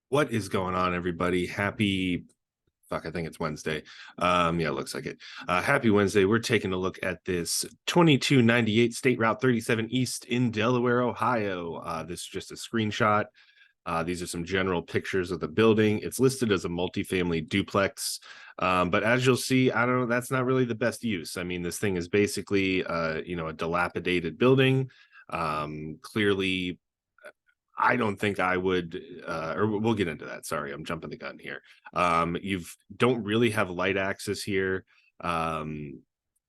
What is going on, everybody? Happy, fuck, I think it's Wednesday. Yeah, it looks like it. Happy Wednesday. We're taking a look at this 2298 State Route 37 East in Delaware, Ohio. This is just a screenshot. These are some general pictures of the building. It's listed as a multifamily duplex, but as you'll see, I don't know, that's not really the best use. I mean, this thing is basically, a dilapidated building. Clearly, I don't think I would, or we'll get into that. Sorry, I'm jumping the gun here. You don't really have light access here.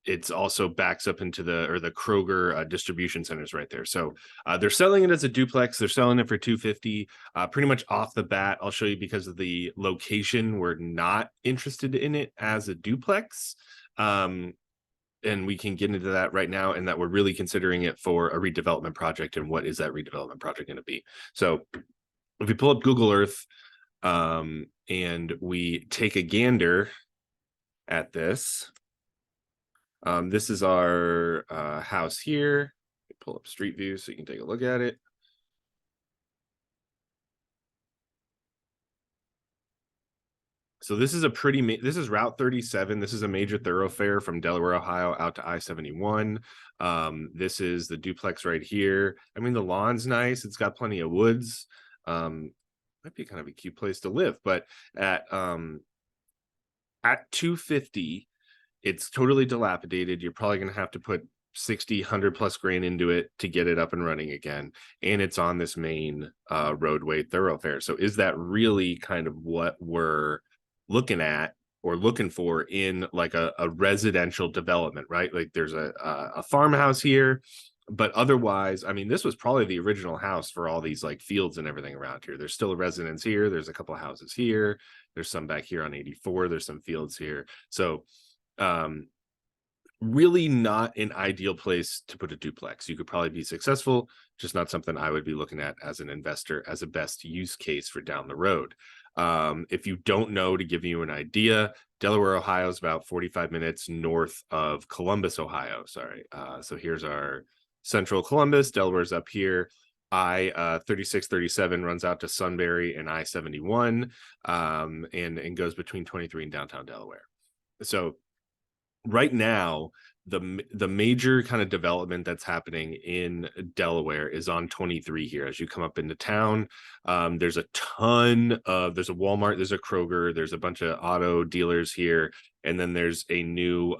It's also backs up into the Kroger distribution centers right there. So they're selling it as a duplex. They're selling it for $250. Pretty much off the bat, I'll show you because of the location. We're not interested in it as a duplex. And we can get into that right now, and that we're really considering it for a redevelopment project. And what is that redevelopment project going to be? So if we pull up Google Earth and we take a gander at this, this is our house here. Pull up Street View so you can take a look at it. So this is this is Route 37. This is a major thoroughfare from Delaware, Ohio out to I-71. This is the duplex right here. I mean, the lawn's nice. It's got plenty of woods. Might be kind of a cute place to live, but at $250, it's totally dilapidated. You're probably going to have to put 60, 100 plus grand into it to get it up and running again. And it's on this main roadway thoroughfare. So is that really kind of what we're looking at or looking for in like a residential development, right? Like there's a farmhouse here, but otherwise, I mean, this was probably the original house for all these like fields and everything around here. There's still a residence here. There's a couple of houses here. There's some back here on 84. There's some fields here. So really not an ideal place to put a duplex. You could probably be successful, just not something I would be looking at as an investor as a best use case for down the road. If you don't know, to give you an idea, Delaware, Ohio is about 45 minutes north of Columbus, Ohio. Sorry. So here's our central Columbus. Delaware's up here. I-3637 runs out to Sunbury and I-71 and goes between 23 and downtown Delaware. So right now, the major kind of development that's happening in Delaware is on 23 here. As you come up into town, there's a ton of, there's a Walmart, there's a Kroger, there's a bunch of auto dealers here, and then there's a new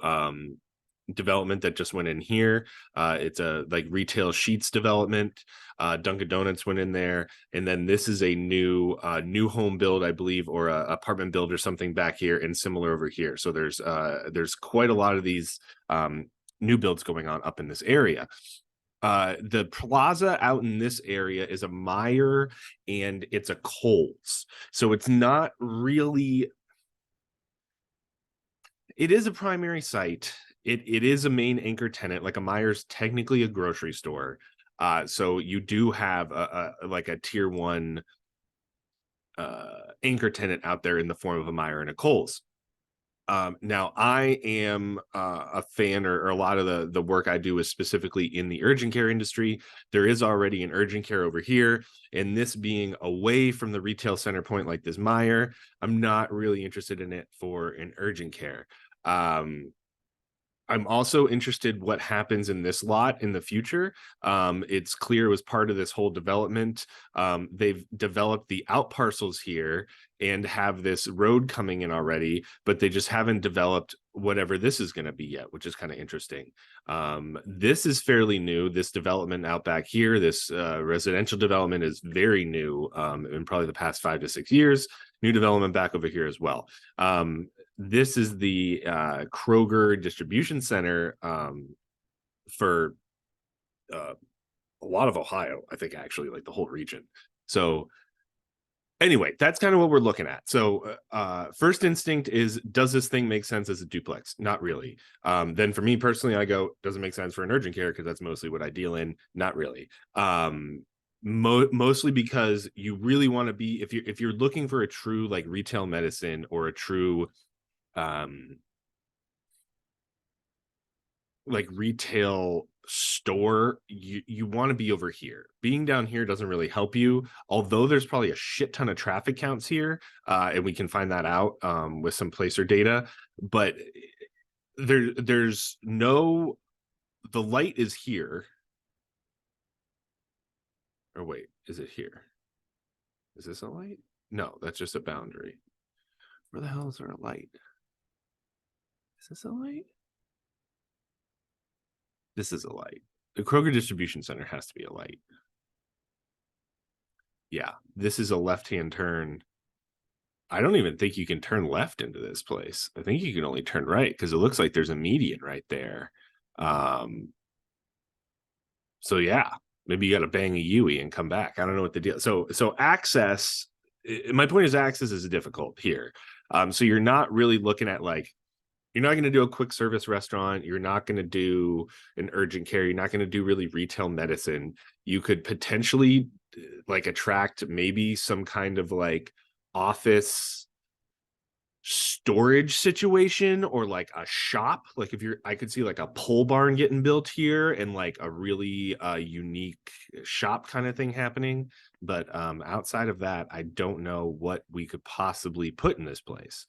development that just went in here. It's a like retail sheets development. Dunkin' Donuts went in there, and then this is a new home build, I believe, or a apartment build or something back here, and similar over here. So there's quite a lot of these new builds going on up in this area. The plaza out in this area is a Meijer and it's a Kohl's. So it's not really, it is a primary site. It is a main anchor tenant. Like a Meijer's technically a grocery store. So you do have like a tier one anchor tenant out there in the form of a Meijer and a Kohl's. Now I am a fan, or a lot of the work I do is specifically in the urgent care industry. There is already an urgent care over here, and this being away from the retail center point like this Meijer, I'm not really interested in it for an urgent care. I'm also interested what happens in this lot in the future. It's clear it was part of this whole development. They've developed the out parcels here and have this road coming in already, but they just haven't developed whatever this is going to be yet, which is kind of interesting. This is fairly new. This development out back here, this residential development is very new in probably the past 5 to 6 years. New development back over here as well. This is the Kroger distribution center for a lot of Ohio, I think, actually, like the whole region. So anyway, that's kind of what we're looking at. So first instinct is, does this thing make sense as a duplex? Not really. Then for me personally, I go, does it make sense for an urgent care? Because that's mostly what I deal in. Not really. Mostly because you really want to be, if you're looking for a true like retail medicine or a true like retail store, you want to be over here. Being down here doesn't really help you, although there's probably a shit ton of traffic counts here, and we can find that out with some placer data. But there's no, the light is here. Or wait, is it here? Is this a light? No, that's just a boundary. Where the hell is there a light? Is this a light? This is a light. The Kroger distribution center has to be a light. Yeah, this is a left-hand turn. I don't even think you can turn left into this place. I think you can only turn right because it looks like there's a median right there. So yeah, maybe you got to bang a Yui and come back. I don't know what the deal. So access. My point is access is difficult here. So you're not really looking at like, you're not going to do a quick service restaurant. You're not going to do an urgent care. You're not going to do really retail medicine. You could potentially like attract maybe some kind of like office storage situation or like a shop. Like if I could see like a pole barn getting built here and like a really unique shop kind of thing happening. But outside of that, I don't know what we could possibly put in this place.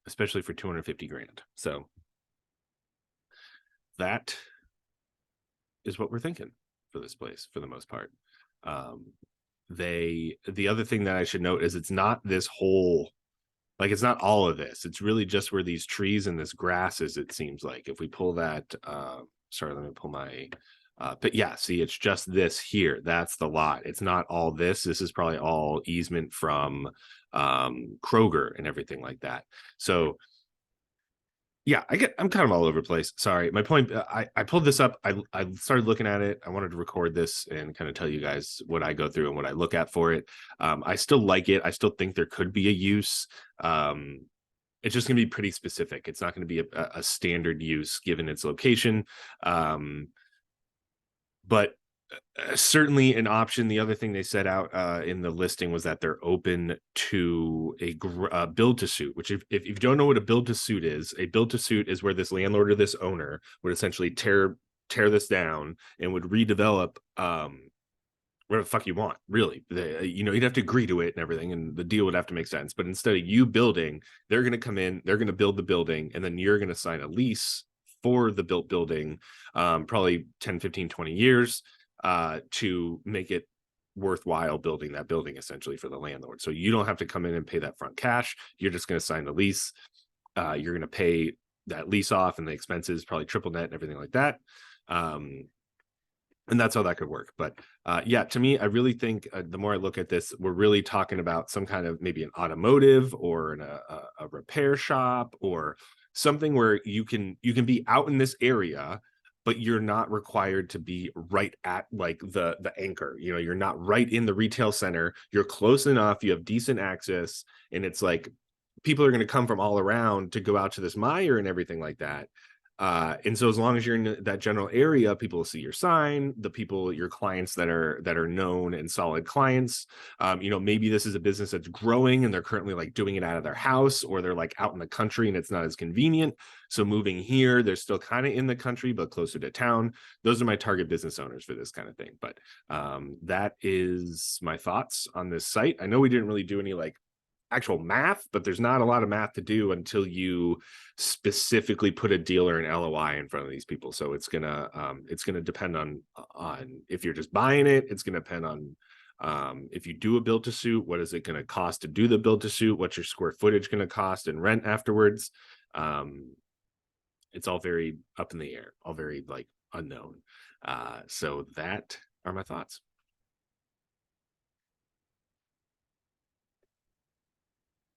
Especially for 250 grand. So that is what we're thinking for this place for the most part. The other thing that I should note is it's not this whole, like it's not all of this. It's really just where these trees and this grass is, it seems like. If we pull that, sorry, let me pull my, but yeah, see, it's just this here. That's the lot. It's not all this. This is probably all easement from Kroger and everything like that. So yeah, I'm kind of all over the place. Sorry. My point, I pulled this up. I started looking at it. I wanted to record this and kind of tell you guys what I go through and what I look at for it. I still like it. I still think there could be a use. It's just going to be pretty specific. It's not going to be a standard use given its location. But certainly an option. The other thing they set out in the listing was that they're open to a build to suit, which if you don't know what a build to suit is, a build to suit is where this landlord or this owner would essentially tear this down and would redevelop whatever the fuck you want, really. You'd have to agree to it and everything, and the deal would have to make sense. But instead of you building, they're going to come in, they're going to build the building, and then you're going to sign a lease for the built building, probably 10, 15, 20 years to make it worthwhile building that building essentially for the landlord. So you don't have to come in and pay that front cash. You're just going to sign the lease. You're going to pay that lease off and the expenses, probably triple net and everything like that. And that's how that could work. But yeah, to me, I really think the more I look at this, we're really talking about some kind of maybe an automotive or a repair shop or something where you can be out in this area, but you're not required to be right at like the anchor. You're not right in the retail center. You're close enough. You have decent access, and it's like people are going to come from all around to go out to this Meijer and everything like that. And so as long as you're in that general area, people will see your sign, your clients that are known and solid clients. Maybe this is a business that's growing and they're currently like doing it out of their house, or they're like out in the country and it's not as convenient. So moving here, they're still kind of in the country, but closer to town. Those are my target business owners for this kind of thing. But that is my thoughts on this site. I know we didn't really do any like actual math, but there's not a lot of math to do until you specifically put a deal or an LOI in front of these people. So it's gonna depend on if you're just buying it. It's gonna depend on if you do a build to suit, what is it going to cost to do the build to suit? What's your square footage going to cost and rent afterwards? It's all very up in the air, all very like unknown. So that are my thoughts.